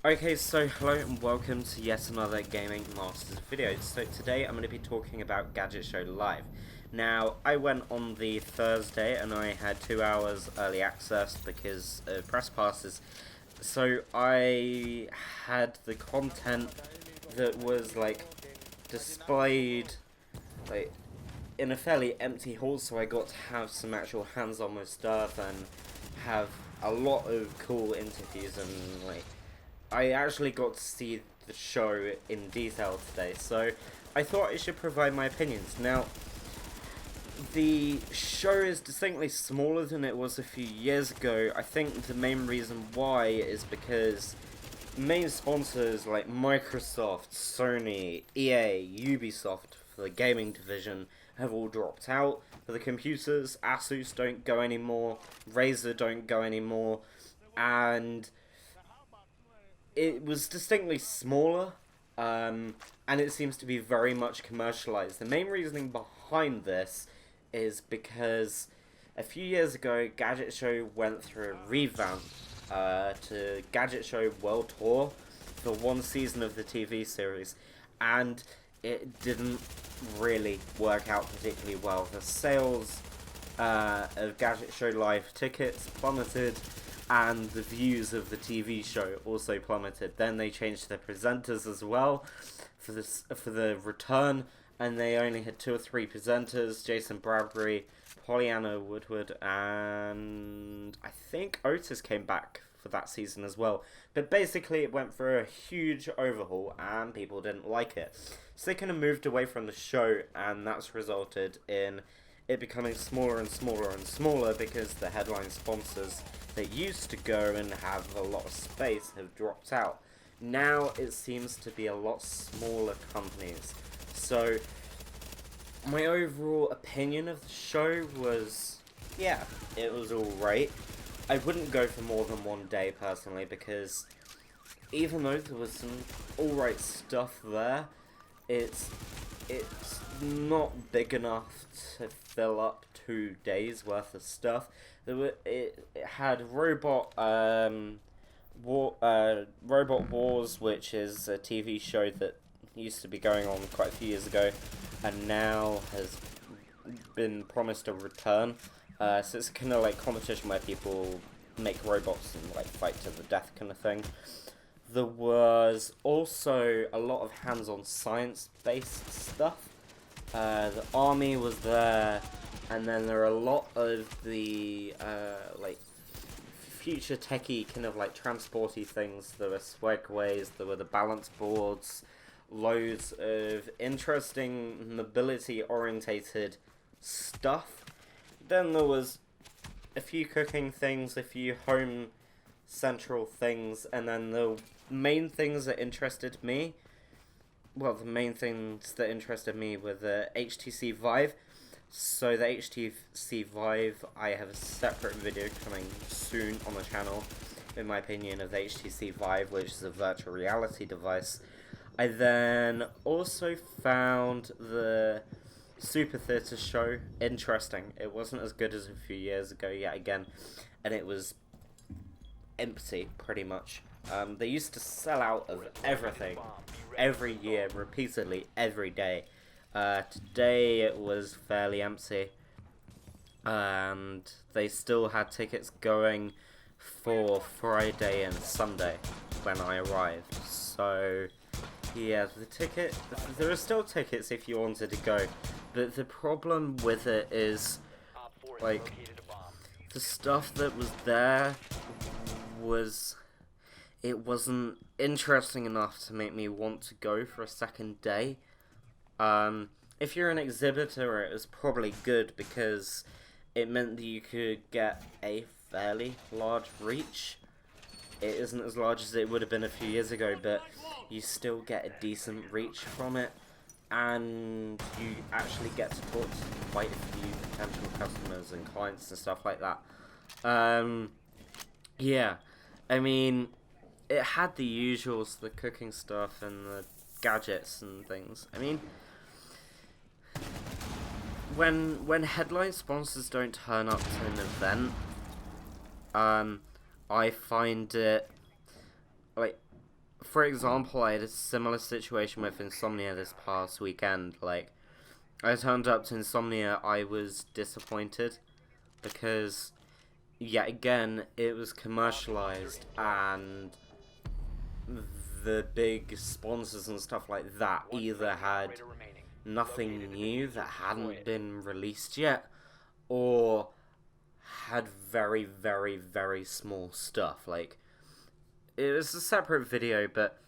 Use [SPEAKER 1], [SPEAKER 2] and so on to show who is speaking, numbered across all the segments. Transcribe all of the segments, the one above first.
[SPEAKER 1] Okay, so hello and welcome to yet another Gaming Masters video. So today I'm going to be talking about Gadget Show Live. Now, I went on the Thursday and I had 2 hours early access because of press passes. So I had the content that was displayed in a fairly empty hall, so I got to have some actual hands-on with stuff and have a lot of cool interviews and I actually got to see the show in detail today, so I thought I should provide my opinions. Now, the show is distinctly smaller than it was a few years ago. I think the main reason why is because main sponsors like Microsoft, Sony, EA, Ubisoft for the gaming division have all dropped out. For the computers, Asus don't go anymore, Razer don't go anymore, and it was distinctly smaller, and it seems to be very much commercialized. The main reasoning behind this is because a few years ago, Gadget Show went through a revamp to Gadget Show World Tour for one season of the TV series, and it didn't really work out particularly well. The sales of Gadget Show Live tickets plummeted, and the views of the TV show also plummeted. Then they changed their presenters as well for the return, and they only had 2 or 3 presenters: Jason Bradbury, Pollyanna Woodward, and I think Otis came back for that season as well. But basically it went for a huge overhaul and people didn't like it. So they kind of moved away from the show, and that's resulted in it becoming smaller and smaller and smaller because the headline sponsors that used to go and have a lot of space have dropped out. Now it seems to be a lot smaller companies. So my overall opinion of the show was, yeah, it was alright. I wouldn't go for more than one day personally, because even though there was some alright stuff there, it's not big enough to fill up 2 days worth of stuff. It had Robot Wars, which is a TV show that used to be going on quite a few years ago, and now has been promised a return. So it's kind of like competition where people make robots and fight to the death kind of thing. There was also a lot of hands-on science-based stuff. The army was there, and then there are a lot of the future techie kind of transporty things. There were swagways, there were the balance boards, loads of interesting mobility-orientated stuff. Then there was a few cooking things, a few home central things, and then the main things that interested me, were the HTC Vive. So the HTC Vive, I have a separate video coming soon on the channel, in my opinion, of the HTC Vive, which is a virtual reality device. I then also found the Super Theatre show interesting. It wasn't as good as a few years ago yet again, and it was empty pretty much. They used to sell out of everything every year, repeatedly, every day. Today it was fairly empty, and they still had tickets going for Friday and Sunday when I arrived. So yeah, there are still tickets if you wanted to go, but the problem with it is, the stuff that was there wasn't interesting enough to make me want to go for a second day. If you're an exhibitor, it was probably good because it meant that you could get a fairly large reach. It isn't as large as it would have been a few years ago, but you still get a decent reach from it, and you actually get to talk to quite a few potential customers and clients and stuff like that. Yeah, I mean, it had the usuals, the cooking stuff and the gadgets and things. I mean, when headline sponsors don't turn up to an event, I find it for example, I had a similar situation with Insomnia this past weekend. Like, I turned up to Insomnia, I was disappointed because, yet again, it was commercialized, and the big sponsors and stuff like that either had nothing new that hadn't been released yet, or had very, very, very small stuff. Like, it was a separate video, but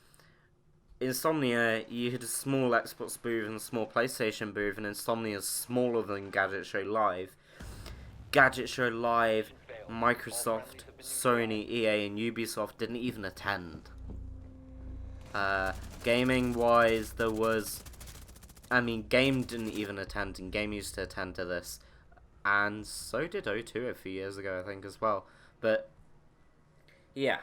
[SPEAKER 1] Insomnia, you had a small Xbox booth and a small PlayStation booth, and Insomnia's smaller than Gadget Show Live. Gadget Show Live, Microsoft, Sony, EA, and Ubisoft didn't even attend. Gaming-wise, there was... I mean, Game didn't even attend, and Game used to attend to this. And so did O2 a few years ago, I think, as well. But, yeah.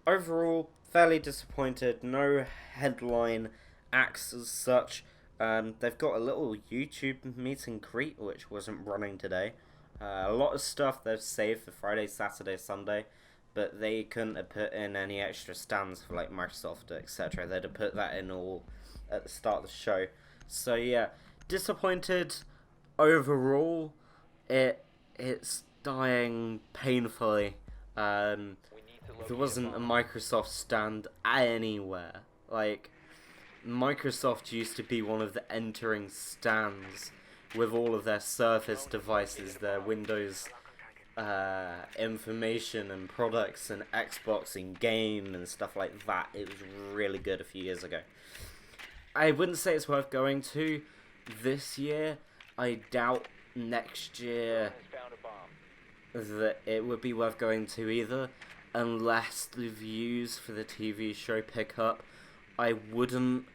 [SPEAKER 1] Overall, fairly disappointed. No headline acts as such. They've got a little YouTube meet and greet, which wasn't running today. A lot of stuff they've saved for Friday, Saturday, Sunday, but they couldn't have put in any extra stands for like Microsoft, etc. They'd have put that in all at the start of the show. So yeah, disappointed overall. It's dying painfully. There wasn't a Microsoft stand anywhere. Like, Microsoft used to be one of the entering stands with all of their Surface devices, their Windows information and products and Xbox and game and stuff like that. It was really good a few years ago. I wouldn't say it's worth going to this year. I doubt next year that it would be worth going to either, unless the views for the TV show pick up. I wouldn't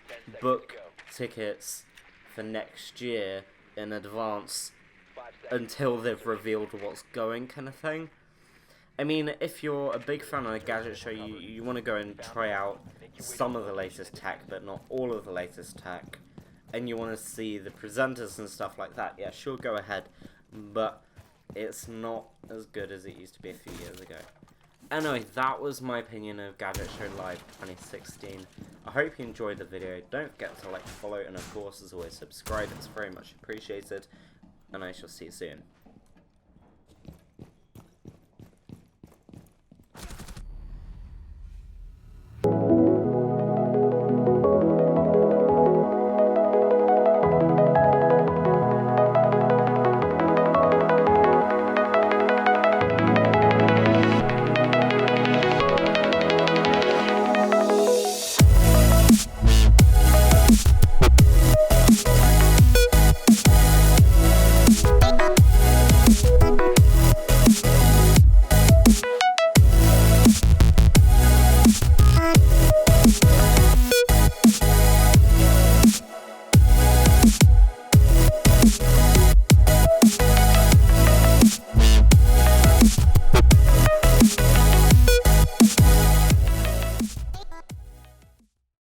[SPEAKER 1] book tickets for next year in advance until they've revealed what's going, kind of thing. I mean, if you're a big fan of the Gadget Show, you want to go and try out some of the latest tech, but not all of the latest tech, and you want to see the presenters and stuff like that, yeah, sure, go ahead, but it's not as good as it used to be a few years ago. Anyway, that was my opinion of Gadget Show Live 2016. I hope you enjoyed the video. Don't forget to like, follow, and of course, as always, subscribe. It's very much appreciated, and I shall see you soon.